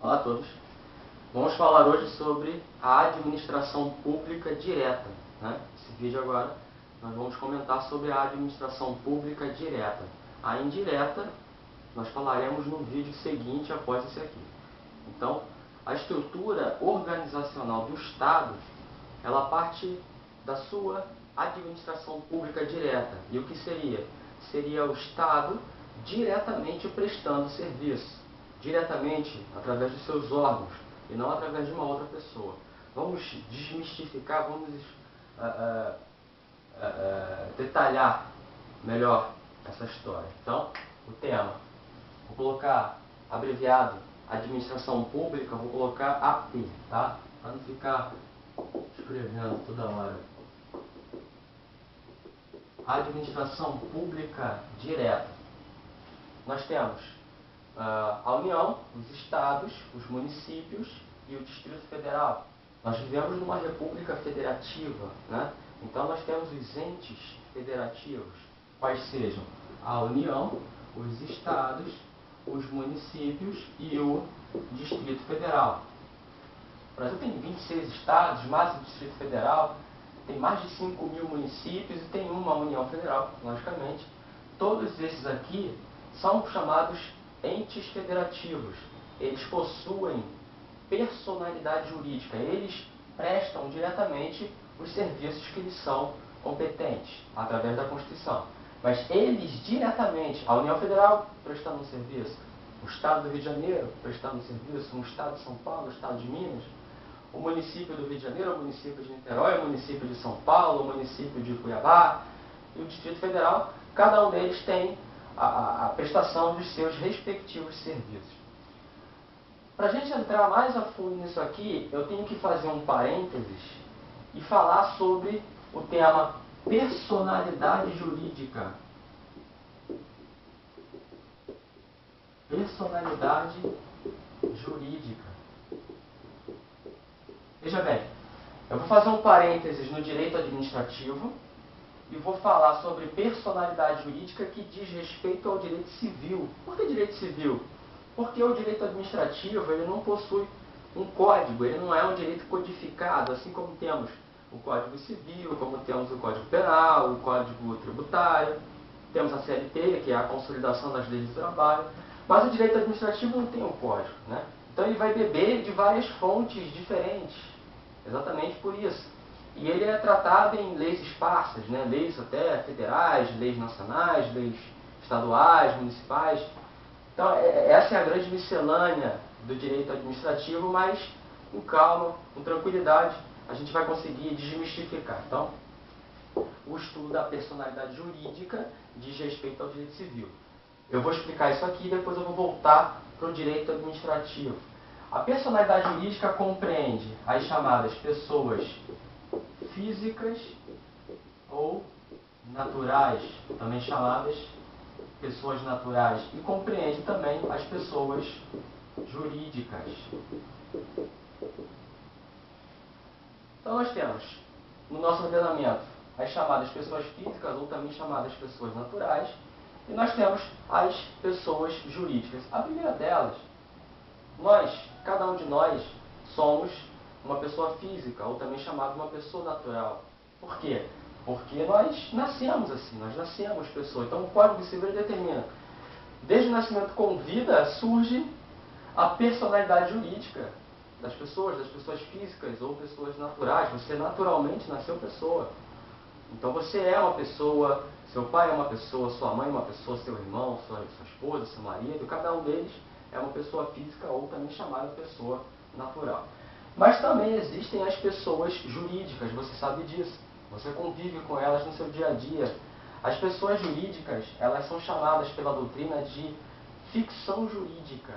Olá a todos. Vamos falar hoje sobre a administração pública direta, né? Esse vídeo agora nós vamos comentar sobre a administração pública direta. A indireta nós falaremos no vídeo seguinte após esse aqui. Então, a estrutura organizacional do Estado, ela parte da sua administração pública direta. E o que seria? Seria o Estado diretamente prestando serviço, diretamente através dos seus órgãos e não através de uma outra pessoa. Vamos desmistificar, vamos detalhar melhor essa história. Então, o tema, vou colocar abreviado administração pública, vou colocar AP, tá? Para não ficar escrevendo toda hora. Administração pública direta. Nós temos a União, os estados, os municípios e o Distrito Federal. Nós vivemos numa república federativa, né? Então nós temos os entes federativos, quais sejam a União, os estados, os municípios e o Distrito Federal. O Brasil tem 26 estados, mais o Distrito Federal, tem mais de 5.000 municípios e tem uma União Federal, logicamente. Todos esses aqui são chamados entes federativos. Eles possuem personalidade jurídica. Eles prestam diretamente os serviços que lhes são competentes, através da Constituição. Mas eles diretamente, a União Federal prestando um serviço, o Estado do Rio de Janeiro prestando um serviço, o Estado de São Paulo, o Estado de Minas, o município do Rio de Janeiro, o município de Niterói, o município de São Paulo, o município de Cuiabá e o Distrito Federal, cada um deles tem a prestação dos seus respectivos serviços. Para a gente entrar mais a fundo nisso aqui, eu tenho que fazer um parênteses e falar sobre o tema personalidade jurídica. Personalidade jurídica. Veja bem, eu vou fazer um parênteses no direito administrativo e vou falar sobre personalidade jurídica que diz respeito ao direito civil. Por que direito civil? Porque o direito administrativo ele não possui um código, ele não é um direito codificado, assim como temos o Código Civil, como temos o Código Penal, o Código Tributário, temos a CLT, que é a consolidação das leis do trabalho, mas o direito administrativo não tem um código, né? Então ele vai beber de várias fontes diferentes, exatamente por isso. E ele é tratado em leis esparsas, né? Leis até federais, leis nacionais, leis estaduais, municipais. Então essa é a grande miscelânea do direito administrativo, mas com calma, com tranquilidade, a gente vai conseguir desmistificar. Então, o estudo da personalidade jurídica diz respeito ao direito civil. Eu vou explicar isso aqui e depois eu vou voltar para o direito administrativo. A personalidade jurídica compreende as chamadas pessoas físicas ou naturais, também chamadas pessoas naturais, e compreende também as pessoas jurídicas. Então nós temos no nosso ordenamento as chamadas pessoas físicas ou também chamadas pessoas naturais, e nós temos as pessoas jurídicas. A primeira delas, cada um de nós somos uma pessoa física, ou também chamada uma pessoa natural. Por quê? Porque nós nascemos assim, nós nascemos pessoa. Então o Código Civil determina, desde o nascimento com vida, surge a personalidade jurídica das pessoas físicas ou pessoas naturais. Você naturalmente nasceu pessoa. Então você é uma pessoa, seu pai é uma pessoa, sua mãe é uma pessoa, seu irmão, sua esposa, seu marido, cada um deles é uma pessoa física ou também chamada pessoa natural. Mas também existem as pessoas jurídicas, você sabe disso. Você convive com elas no seu dia a dia. As pessoas jurídicas, elas são chamadas pela doutrina de ficção jurídica.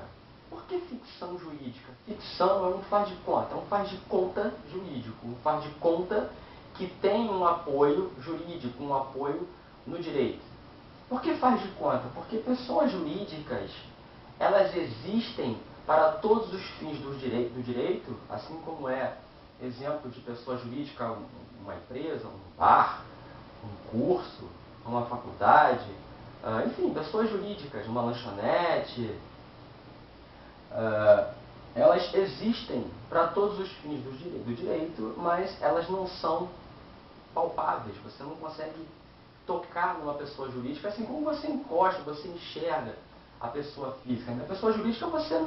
Por que ficção jurídica? Ficção é um faz de conta, é um faz de conta jurídico, um faz de conta que tem um apoio jurídico, um apoio no direito. Por que faz de conta? Porque pessoas jurídicas, elas existem para todos os fins do direito, assim como é exemplo de pessoa jurídica, uma empresa, um bar, um curso, uma faculdade, enfim, pessoas jurídicas, uma lanchonete. elas existem para todos os fins do direito, mas elas não são palpáveis. Você não consegue tocar numa pessoa jurídica, assim como você encosta, você enxerga a pessoa física. A pessoa jurídica você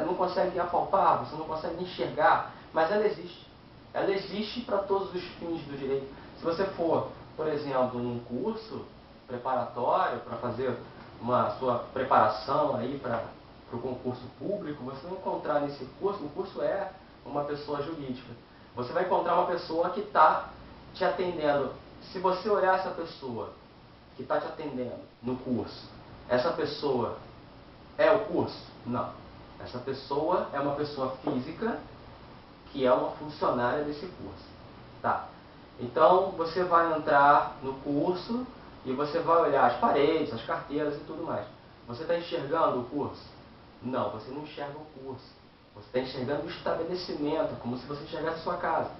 não consegue apalpar, você não consegue enxergar, mas ela existe. Ela existe para todos os fins do direito. Se você for, por exemplo, num curso preparatório para fazer uma sua preparação aí para o concurso público, você vai encontrar nesse curso, o curso é uma pessoa jurídica. Você vai encontrar uma pessoa que está te atendendo. Se você olhar essa pessoa que está te atendendo no curso, essa pessoa é o curso? Não. Essa pessoa é uma pessoa física que é uma funcionária desse curso. Tá. Então, você vai entrar no curso e você vai olhar as paredes, as carteiras e tudo mais. Você está enxergando o curso? Não, você não enxerga o curso. Você está enxergando o estabelecimento, como se você enxergasse a sua casa.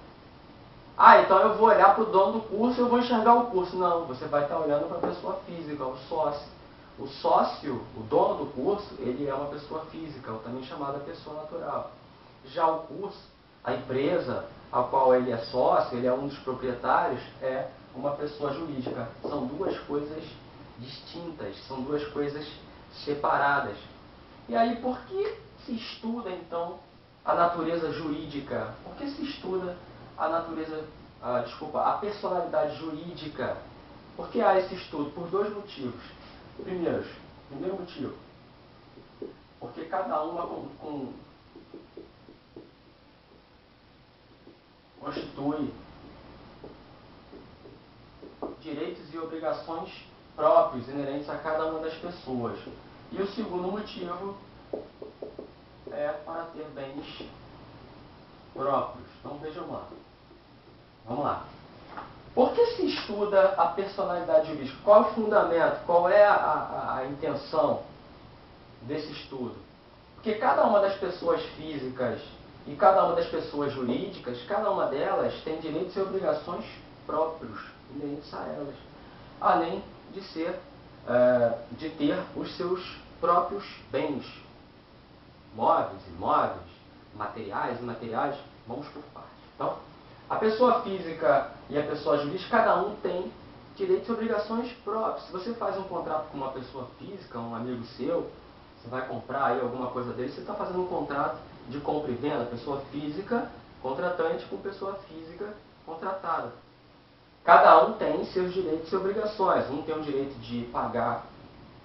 Ah, então eu vou olhar para o dono do curso e eu vou enxergar o curso. Não, você vai estar olhando para a pessoa física, o sócio. O sócio, o dono do curso, ele é uma pessoa física, ou também chamada pessoa natural. Já o curso, a empresa a qual ele é sócio, ele é um dos proprietários, é uma pessoa jurídica. São duas coisas distintas, são duas coisas separadas. E aí, por que se estuda, então, a natureza jurídica? Por que se estuda a natureza, a personalidade jurídica? Por que há esse estudo? Por dois motivos. Primeiro motivo, porque cada uma constitui direitos e obrigações próprios, inerentes a cada uma das pessoas. E o segundo motivo é para ter bens próprios. Então vejam lá. Vamos lá. Por que se estuda a personalidade jurídica? Qual é o fundamento? Qual é a intenção desse estudo? Porque cada uma das pessoas físicas e cada uma das pessoas jurídicas, cada uma delas tem direitos e obrigações próprios, inerentes a elas, além de ter os seus próprios bens, móveis, imóveis, materiais, imateriais. Vamos por partes. Então, a pessoa física e a pessoa jurídica, cada um tem direitos e obrigações próprios. Se você faz um contrato com uma pessoa física, um amigo seu, você vai comprar aí alguma coisa dele, você está fazendo um contrato de compra e venda, pessoa física contratante com pessoa física contratada. Cada um tem seus direitos e obrigações. Um tem o direito de pagar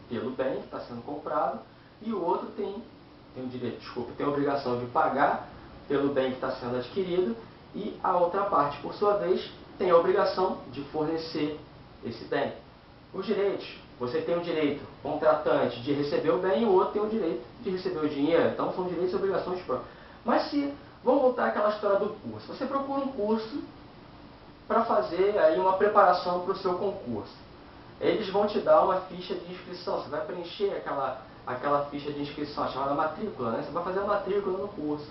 pelo bem que está sendo comprado e o outro tem a obrigação de pagar pelo bem que está sendo adquirido, e a outra parte, por sua vez, tem a obrigação de fornecer esse bem. Os direitos: você tem o direito, contratante, de receber o bem, e o outro tem o direito de receber o dinheiro. Então são direitos e obrigações próprias. Mas vamos voltar àquela história do curso. Você procura um curso para fazer aí uma preparação para o seu concurso. Eles vão te dar uma ficha de inscrição, você vai preencher aquela ficha de inscrição, chamada matrícula, né? Você vai fazer a matrícula no curso.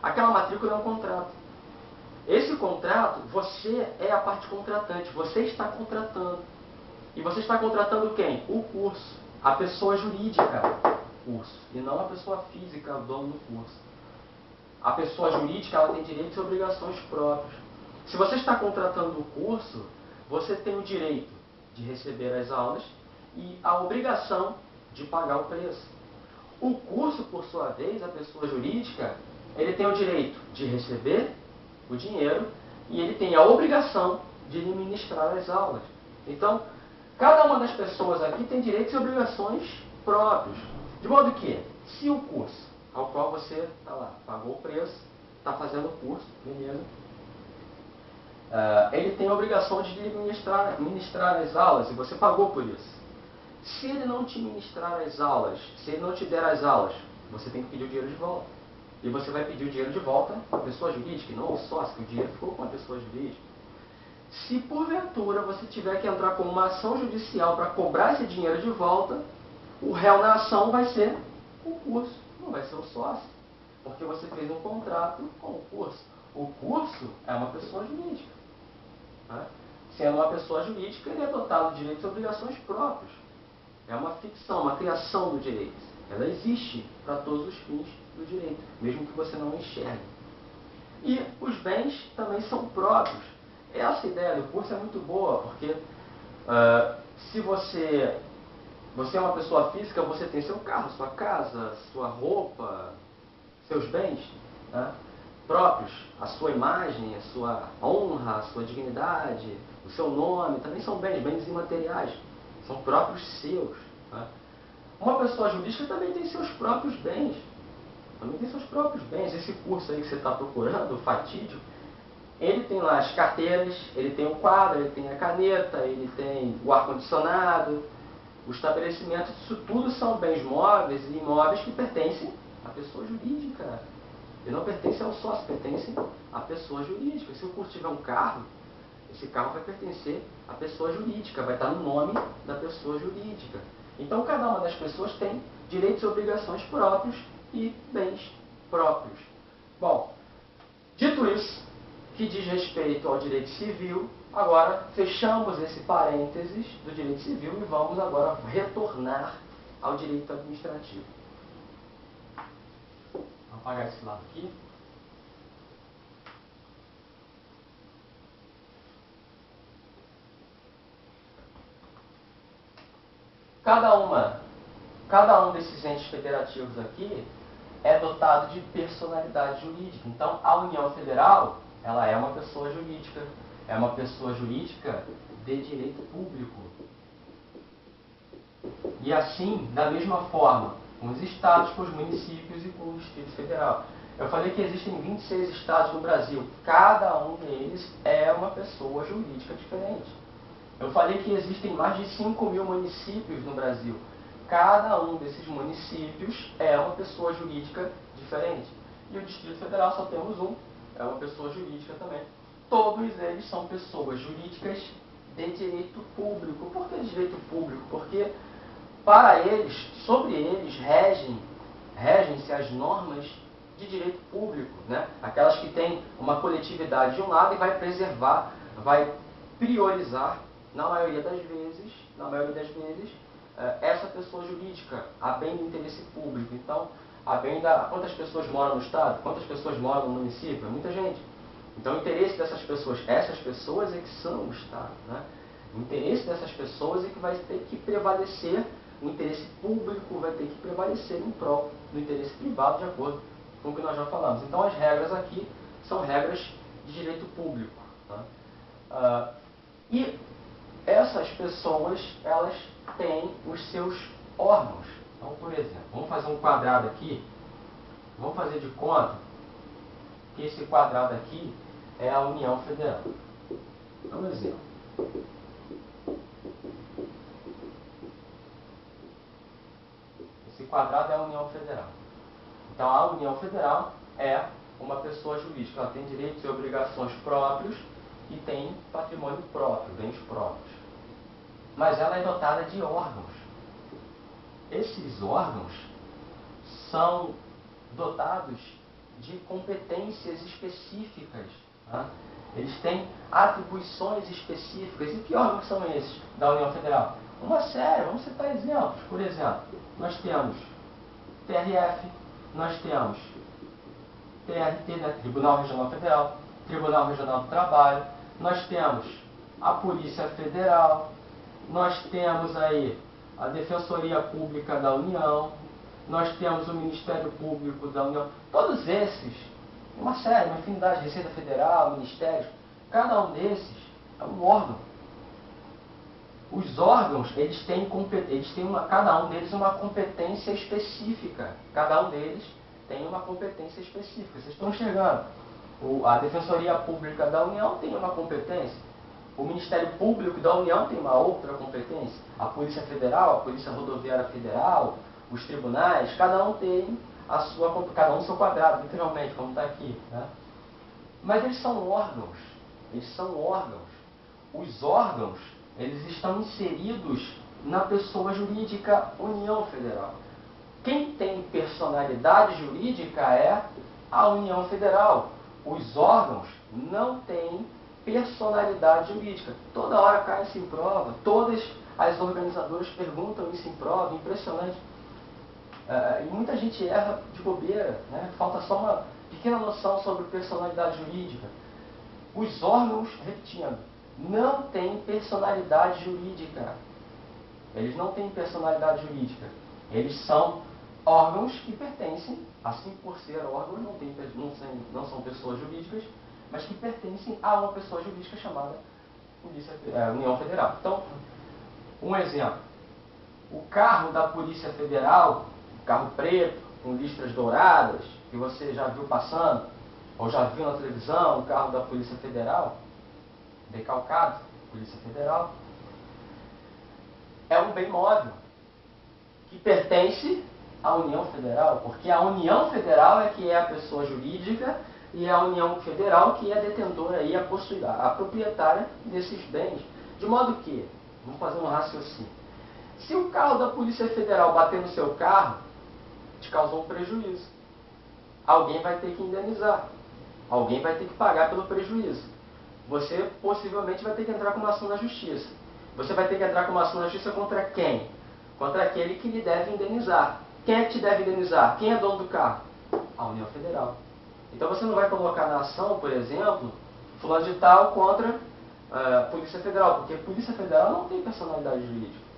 Aquela matrícula é um contrato. Esse contrato, você é a parte contratante, você está contratando. E você está contratando quem? O curso, a pessoa jurídica do curso, e não a pessoa física, o dono do curso. A pessoa jurídica, ela tem direitos e obrigações próprios. Se você está contratando o curso, você tem o direito de receber as aulas e a obrigação de pagar o preço. O curso, por sua vez, a pessoa jurídica, ele tem o direito de receber o dinheiro e ele tem a obrigação de lhe ministrar as aulas. Então, cada uma das pessoas aqui tem direitos e obrigações próprios. De modo que, se o curso ao qual você está lá, pagou o preço, está fazendo o curso, beleza? Ele tem a obrigação de lhe ministrar as aulas, e você pagou por isso. Se ele não te ministrar as aulas, se ele não te der as aulas, você tem que pedir o dinheiro de volta. E você vai pedir o dinheiro de volta para a pessoa jurídica, e não ao sócio, que o dinheiro ficou com a pessoa jurídica. Se porventura você tiver que entrar com uma ação judicial para cobrar esse dinheiro de volta, o réu na ação vai ser o curso, não vai ser o sócio, porque você fez um contrato com o curso. O curso é uma pessoa jurídica. Né? Sendo uma pessoa jurídica, ele é dotado de direitos e obrigações próprios. É uma ficção, uma criação do direito. Ela existe para todos os fins do direito, mesmo que você não enxergue. E os bens também são próprios. Essa ideia do curso é muito boa, porque se você é uma pessoa física, você tem seu carro, sua casa, sua roupa, seus bens, né, próprios, a sua imagem, a sua honra, a sua dignidade, o seu nome, também são bens imateriais, são próprios seus. Né? Uma pessoa jurídica também tem seus próprios bens. Esse curso aí que você está procurando, o fatídico, ele tem lá as carteiras, ele tem o quadro, ele tem a caneta, ele tem o ar-condicionado, o estabelecimento. Isso tudo são bens móveis e imóveis que pertencem à pessoa jurídica. E não pertencem ao sócio, pertencem à pessoa jurídica. Se o curso tiver um carro, esse carro vai pertencer à pessoa jurídica, vai estar no nome da pessoa jurídica. Então, cada uma das pessoas tem direitos e obrigações próprios e bens próprios. Bom, dito isso, que diz respeito ao direito civil, agora fechamos esse parênteses do direito civil e vamos agora retornar ao direito administrativo. Vou apagar esse lado aqui. Cada um desses entes federativos aqui é dotado de personalidade jurídica. Então, a União Federal, ela é uma pessoa jurídica. É uma pessoa jurídica de direito público. E assim, da mesma forma, com os estados, com os municípios e com o Distrito Federal. Eu falei que existem 26 estados no Brasil. Cada um deles é uma pessoa jurídica diferente. Eu falei que existem mais de 5.000 municípios no Brasil. Cada um desses municípios é uma pessoa jurídica diferente. E o Distrito Federal só temos um, é uma pessoa jurídica também. Todos eles são pessoas jurídicas de direito público. Por que direito público? Porque para eles, sobre eles, regem-se as normas de direito público, né? Aquelas que têm uma coletividade de um lado e vai preservar, vai priorizar, na maioria das vezes, essa pessoa jurídica, a bem do interesse público. Então, a bem da... Quantas pessoas moram no Estado? Quantas pessoas moram no município? É muita gente. Então, o interesse dessas pessoas é que são o Estado, né? O interesse dessas pessoas é que vai ter que prevalecer, o interesse público vai ter que prevalecer em prol do interesse privado, de acordo com o que nós já falamos. Então, as regras aqui são regras de direito público. Tá? E essas pessoas, elas têm os seus órgãos. Então, por exemplo, vamos fazer um quadrado aqui. Vamos fazer de conta que esse quadrado aqui é a União Federal. Então, um exemplo. Esse quadrado é a União Federal. Então, a União Federal é uma pessoa jurídica. Ela tem direitos e obrigações próprios e tem patrimônio próprio, bens próprios. Mas ela é dotada de órgãos. Esses órgãos são dotados de competências específicas. Tá? Eles têm atribuições específicas. E que órgãos são esses da União Federal? Uma série, vamos citar exemplos. Por exemplo, nós temos TRF, nós temos TRT, né? Tribunal Regional Federal, Tribunal Regional do Trabalho, nós temos a Polícia Federal, nós temos aí a Defensoria Pública da União, nós temos o Ministério Público da União. Todos esses, uma série, uma infinidade, Receita Federal, Ministérios, cada um desses é um órgão. Os órgãos, eles têm cada um deles uma competência específica. Cada um deles tem uma competência específica. Vocês estão enxergando? A Defensoria Pública da União tem uma competência. O Ministério Público da União tem uma outra competência. A Polícia Federal, a Polícia Rodoviária Federal, os tribunais, cada um tem cada um seu quadrado, literalmente, como está aqui. Né? Mas eles são órgãos. Os órgãos, eles estão inseridos na pessoa jurídica União Federal. Quem tem personalidade jurídica é a União Federal. Os órgãos não têm personalidade jurídica. Toda hora cai isso em prova. Todas as organizadoras perguntam isso em prova. Impressionante. E muita gente erra de bobeira, né? Falta só uma pequena noção sobre personalidade jurídica. Os órgãos, repetindo, não têm personalidade jurídica. Eles não têm personalidade jurídica. Eles são órgãos que pertencem, assim por ser órgãos, não são pessoas jurídicas, mas que pertencem a uma pessoa jurídica chamada União Federal. Então, um exemplo. O carro da Polícia Federal, o carro preto, com listras douradas, que você já viu passando, ou já viu na televisão, o carro da Polícia Federal, decalcado, Polícia Federal, é um bem móvel, que pertence à União Federal, porque a União Federal é que é a pessoa jurídica e a União Federal que é a detentora e a proprietária desses bens. De modo que, vamos fazer um raciocínio, se o carro da Polícia Federal bater no seu carro, te causou um prejuízo. Alguém vai ter que indenizar. Alguém vai ter que pagar pelo prejuízo. Você possivelmente vai ter que entrar com uma ação na justiça. Você vai ter que entrar com uma ação na justiça contra quem? Contra aquele que lhe deve indenizar. Quem é que te deve indenizar? Quem é dono do carro? A União Federal. Então você não vai colocar na ação, por exemplo, fulano de tal contra a Polícia Federal, porque a Polícia Federal não tem personalidade jurídica.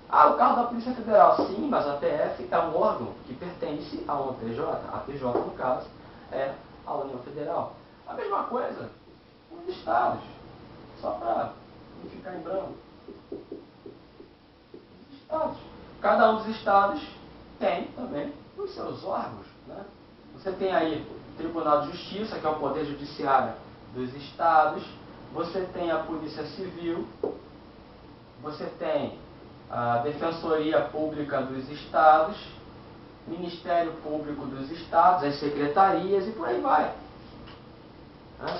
O carro da Polícia Federal, sim, mas a PF é um órgão que pertence a uma PJ. A PJ, no caso, é a União Federal. A mesma coisa os estados, só para não ficar em branco. Os estados. Cada um dos estados tem também os seus órgãos, né? Você tem aí o Tribunal de Justiça, que é o Poder Judiciário dos estados. Você tem a Polícia Civil. Você tem a Defensoria Pública dos Estados, Ministério Público dos Estados, as secretarias e por aí vai.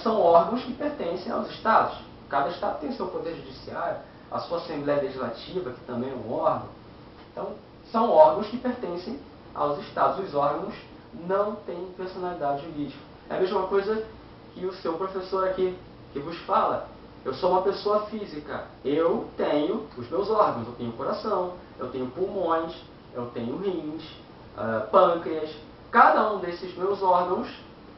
São órgãos que pertencem aos Estados. Cada Estado tem seu Poder Judiciário, a sua Assembleia Legislativa, que também é um órgão. Então, são órgãos que pertencem aos Estados. Os órgãos não têm personalidade jurídica. É a mesma coisa que o seu professor aqui, que vos fala. Eu sou uma pessoa física. Eu tenho os meus órgãos. Eu tenho coração, eu tenho pulmões, eu tenho rins, pâncreas. Cada um desses meus órgãos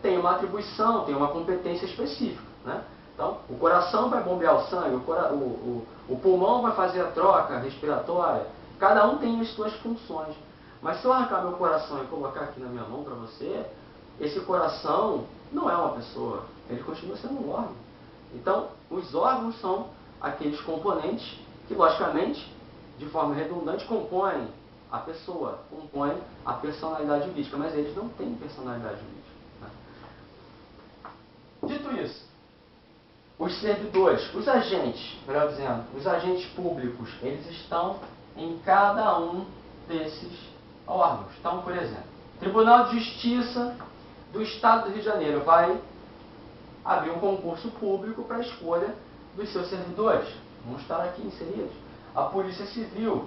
tem uma atribuição, tem uma competência específica, né? Então, o coração vai bombear o sangue, o pulmão vai fazer a troca respiratória. Cada um tem as suas funções. Mas se eu arrancar meu coração e colocar aqui na minha mão para você, esse coração não é uma pessoa. Ele continua sendo um órgão. Então, os órgãos são aqueles componentes que, logicamente, de forma redundante, compõem a pessoa, compõem a personalidade jurídica, mas eles não têm personalidade jurídica. Né? Dito isso, os servidores, os agentes, melhor dizendo, os agentes públicos, eles estão em cada um desses órgãos. Então, por exemplo, Tribunal de Justiça do Estado do Rio de Janeiro vai abrir um concurso público para a escolha dos seus servidores. Vão estar aqui inseridos. A Polícia Civil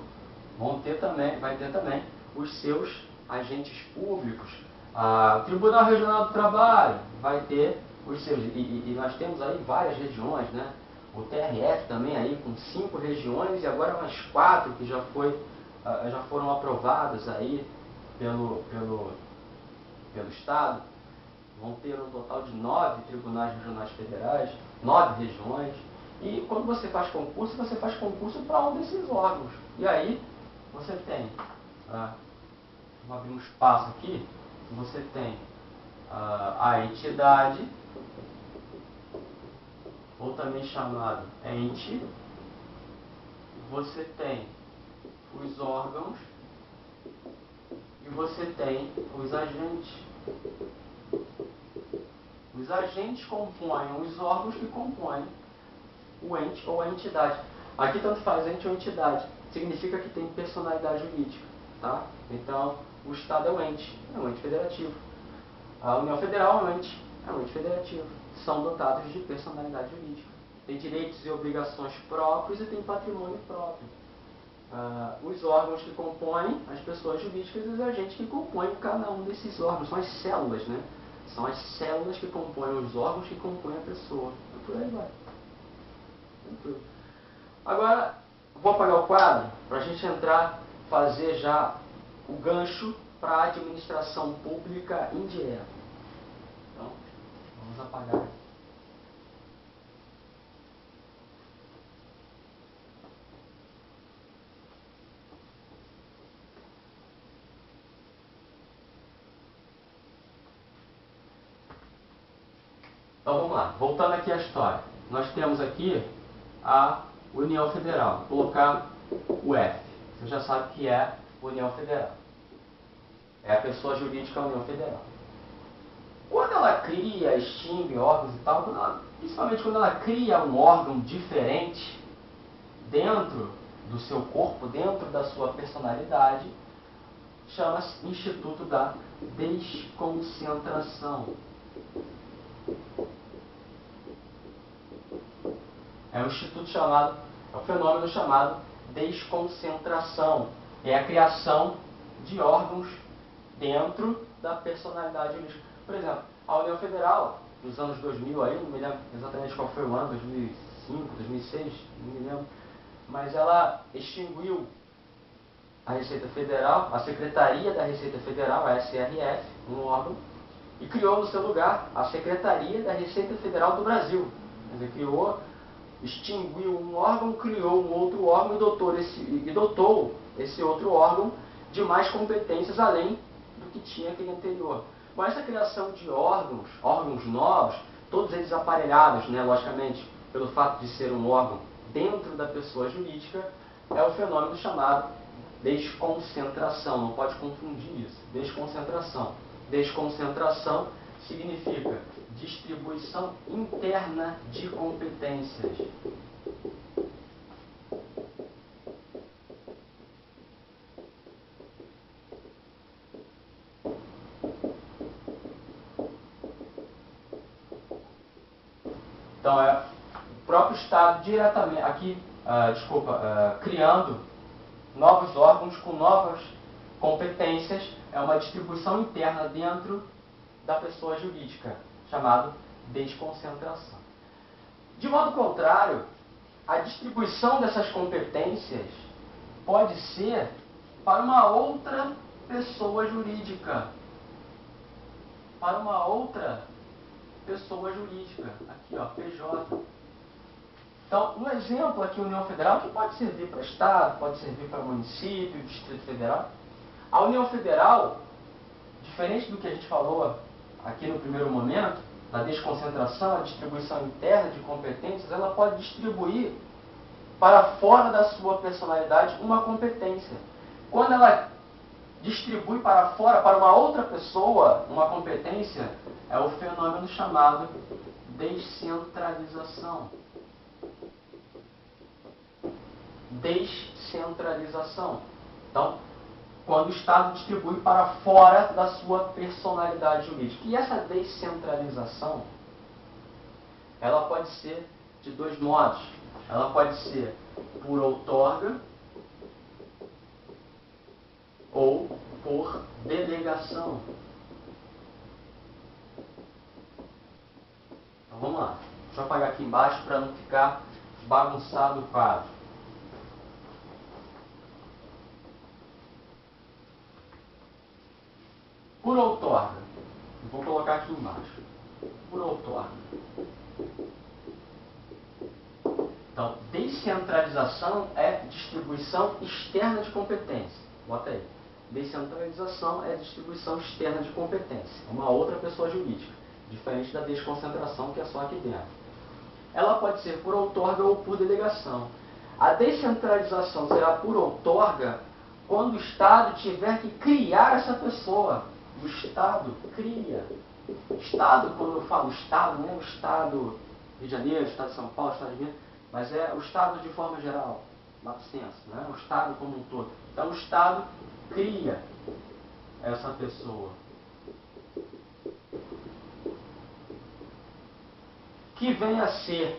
vai ter também os seus agentes públicos. O Tribunal Regional do Trabalho vai ter os seus. E nós temos aí várias regiões, né? O TRF também aí com 5 regiões e agora mais 4 que já foram aprovadas aí pelo Estado. Vão ter um total de 9 tribunais regionais federais, 9 regiões. E quando você faz concurso para um desses órgãos. E aí você tem, vou abrir um espaço aqui, você tem a entidade, ou também chamado ente, você tem os órgãos e você tem os agentes. Os agentes compõem os órgãos que compõem o ente ou a entidade. Aqui tanto faz ente ou entidade. Significa que tem personalidade jurídica. Tá? Então, o Estado é um ente federativo. A União Federal é um ente federativo. São dotados de personalidade jurídica. Tem direitos e obrigações próprios e tem patrimônio próprio. Os órgãos que compõem as pessoas jurídicas e os agentes que compõem cada um desses órgãos. São as células, né? São as células que compõem os órgãos que compõem a pessoa. E por aí vai. Agora, vou apagar o quadro para a gente fazer já o gancho para a administração pública indireta. Então, vamos apagar aqui. Então vamos lá, voltando aqui à história. Nós temos aqui a União Federal. Vou colocar o F. Você já sabe que é União Federal. É a pessoa jurídica União Federal. Quando ela cria, extingue órgãos e tal, principalmente quando ela cria um órgão diferente dentro do seu corpo, dentro da sua personalidade, chama-se Instituto da Desconcentração. É um instituto chamado, é um fenômeno chamado desconcentração. É a criação de órgãos dentro da personalidade jurídica. Por exemplo, a União Federal, nos anos 2000, aí, não me lembro exatamente qual foi o ano, 2005, 2006, não me lembro, mas ela extinguiu a Receita Federal, a Secretaria da Receita Federal, a SRF, um órgão, e criou no seu lugar a Secretaria da Receita Federal do Brasil. Quer dizer, extinguiu um órgão, criou um outro órgão e dotou esse outro órgão de mais competências além do que tinha aquele anterior. Com essa criação de órgãos novos, todos eles aparelhados, né, logicamente, pelo fato de ser um órgão dentro da pessoa jurídica, é o fenômeno chamado desconcentração. Não pode confundir isso. Desconcentração. Desconcentração significa distribuição interna de competências. Então, é o próprio Estado diretamente, aqui, criando novos órgãos com novas competências, é uma distribuição interna dentro da pessoa jurídica, chamado desconcentração. De modo contrário, a distribuição dessas competências pode ser para uma outra pessoa jurídica. Para uma outra pessoa jurídica. Aqui, ó, PJ. Então, um exemplo aqui, União Federal, que pode servir para Estado, pode servir para município, Distrito Federal. A União Federal, diferente do que a gente falou aqui no primeiro momento, da desconcentração, a distribuição interna de competências, ela pode distribuir para fora da sua personalidade uma competência. Quando ela distribui para fora, para uma outra pessoa, uma competência, é o fenômeno chamado descentralização. Descentralização. Então, quando o Estado distribui para fora da sua personalidade jurídica. E essa descentralização, ela pode ser de dois modos. Ela pode ser por outorga ou por delegação. Então vamos lá. Deixa eu apagar aqui embaixo para não ficar bagunçado o quadro. Por outorga, vou colocar aqui embaixo. Por outorga. Então, descentralização é distribuição externa de competência. Bota aí. Descentralização é distribuição externa de competência. Uma outra pessoa jurídica. Diferente da desconcentração, que é só aqui dentro. Ela pode ser por outorga ou por delegação. A descentralização será por outorga quando o Estado tiver que criar essa pessoa. O Estado cria. Estado, quando eu falo Estado, não é o Estado Rio de Janeiro, o Estado de São Paulo, o Estado de Minas, mas é o Estado de forma geral, lato sensu, não é o Estado como um todo. Então o Estado cria essa pessoa. Que venha a ser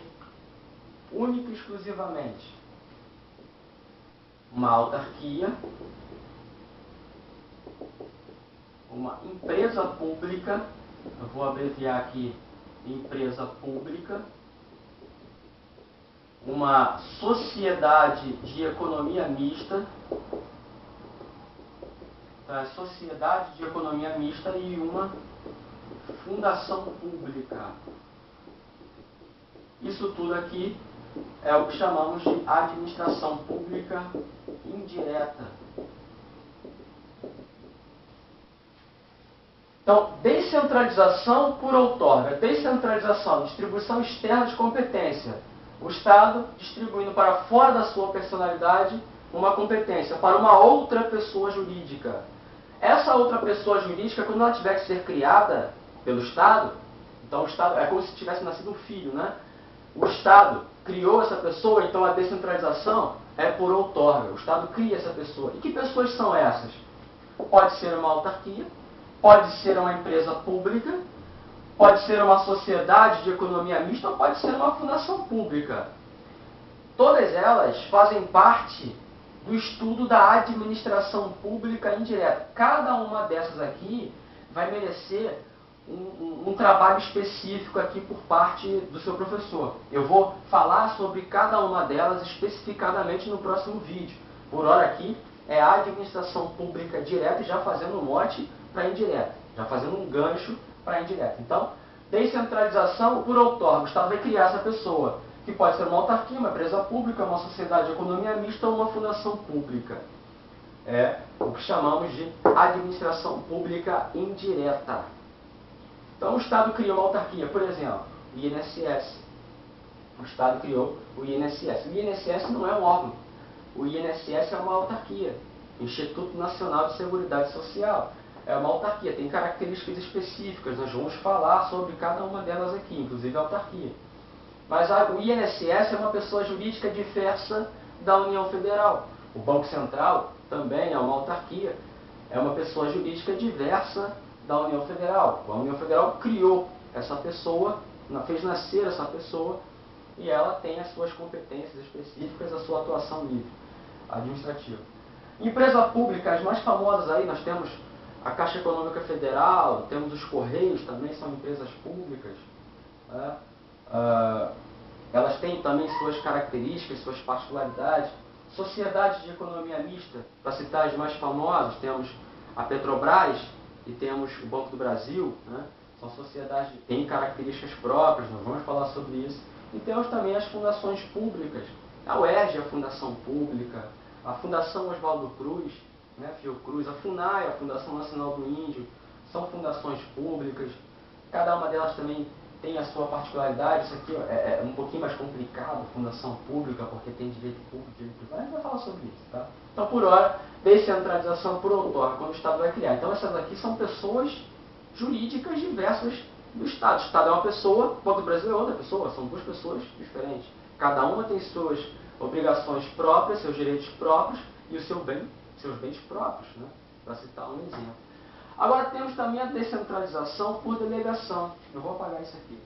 única e exclusivamente uma autarquia, uma empresa pública, eu vou abreviar aqui empresa pública, uma sociedade de economia mista, sociedade de economia mista e uma fundação pública. Isso tudo aqui é o que chamamos de administração pública indireta. Então, descentralização por outorga, descentralização, distribuição externa de competência. O Estado distribuindo para fora da sua personalidade uma competência para uma outra pessoa jurídica. Essa outra pessoa jurídica, quando ela tiver que ser criada pelo Estado, então o Estado é como se tivesse nascido um filho, né? O Estado criou essa pessoa, então a descentralização é por outorga. O Estado cria essa pessoa. E que pessoas são essas? Pode ser uma autarquia, pode ser uma empresa pública, pode ser uma sociedade de economia mista ou pode ser uma fundação pública. Todas elas fazem parte do estudo da administração pública indireta. Cada uma dessas aqui vai merecer um trabalho específico aqui por parte do seu professor. Eu vou falar sobre cada uma delas especificadamente no próximo vídeo. Por hora aqui é a administração pública direta e já fazendo um mote para indireta, já fazendo um gancho para indireta. Então, descentralização por outorga. O Estado vai criar essa pessoa, que pode ser uma autarquia, uma empresa pública, uma sociedade de economia mista ou uma fundação pública. É o que chamamos de administração pública indireta. Então, o Estado criou uma autarquia, por exemplo, o INSS. O Estado criou o INSS. O INSS não é um órgão. O INSS é uma autarquia, Instituto Nacional de Seguridade Social. É uma autarquia, tem características específicas. Nós vamos falar sobre cada uma delas aqui, inclusive a autarquia. Mas o INSS é uma pessoa jurídica diversa da União Federal. O Banco Central também é uma autarquia, é uma pessoa jurídica diversa da União Federal. A União Federal criou essa pessoa, fez nascer essa pessoa, e ela tem as suas competências específicas, a sua atuação livre, administrativa. Empresa pública, as mais famosas aí, nós temos a Caixa Econômica Federal, temos os Correios, também são empresas públicas, né? Elas têm também suas características, suas particularidades. Sociedades de economia mista, para citar as mais famosas, temos a Petrobras e temos o Banco do Brasil, né? São sociedades que têm características próprias, nós vamos falar sobre isso. E temos também as fundações públicas. A UERJ é a fundação pública, a Fundação Oswaldo Cruz, né, Fiocruz, a FUNAI, a Fundação Nacional do Índio, são fundações públicas. Cada uma delas também tem a sua particularidade. Isso aqui é um pouquinho mais complicado, fundação pública, porque tem direito público, direito privado. A gente vai falar sobre isso, tá? Então, por hora, descentralização por outorga, quando o Estado vai criar. Então, essas aqui são pessoas jurídicas diversas do Estado. O Estado é uma pessoa, o Banco do Brasil é outra pessoa, são duas pessoas diferentes. Cada uma tem suas obrigações próprias, seus direitos próprios e o seu bem, seus bens próprios, né? Para citar um exemplo. Agora temos também a descentralização por delegação. Eu vou apagar isso aqui.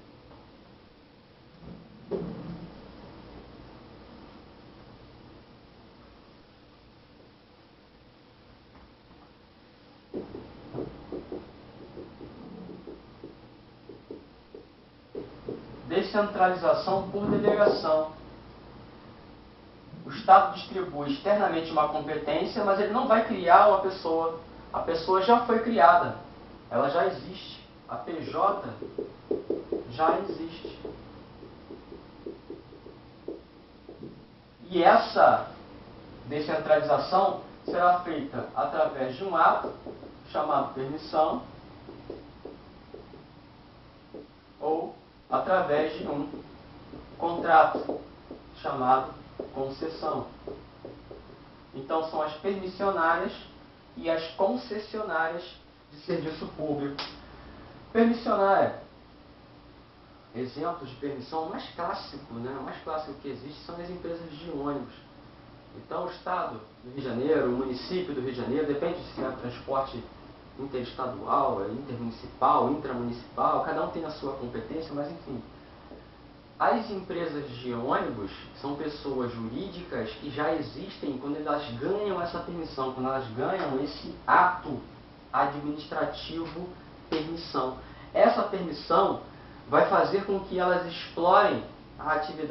Descentralização por delegação. O Estado distribui externamente uma competência, mas ele não vai criar uma pessoa. A pessoa já foi criada, ela já existe. A PJ já existe. E essa descentralização será feita através de um ato chamado permissão ou através de um contrato chamado concessão. Então, são as permissionárias e as concessionárias de serviço público. Permissionária. Exemplos de permissão, o mais clássico, né? O mais clássico que existe são as empresas de ônibus. Então, o Estado do Rio de Janeiro, o município do Rio de Janeiro, depende se é transporte interestadual, intermunicipal, intramunicipal, cada um tem a sua competência, mas enfim. As empresas de ônibus são pessoas jurídicas que já existem quando elas ganham essa permissão, quando elas ganham esse ato administrativo permissão. Essa permissão vai fazer com que elas explorem a atividade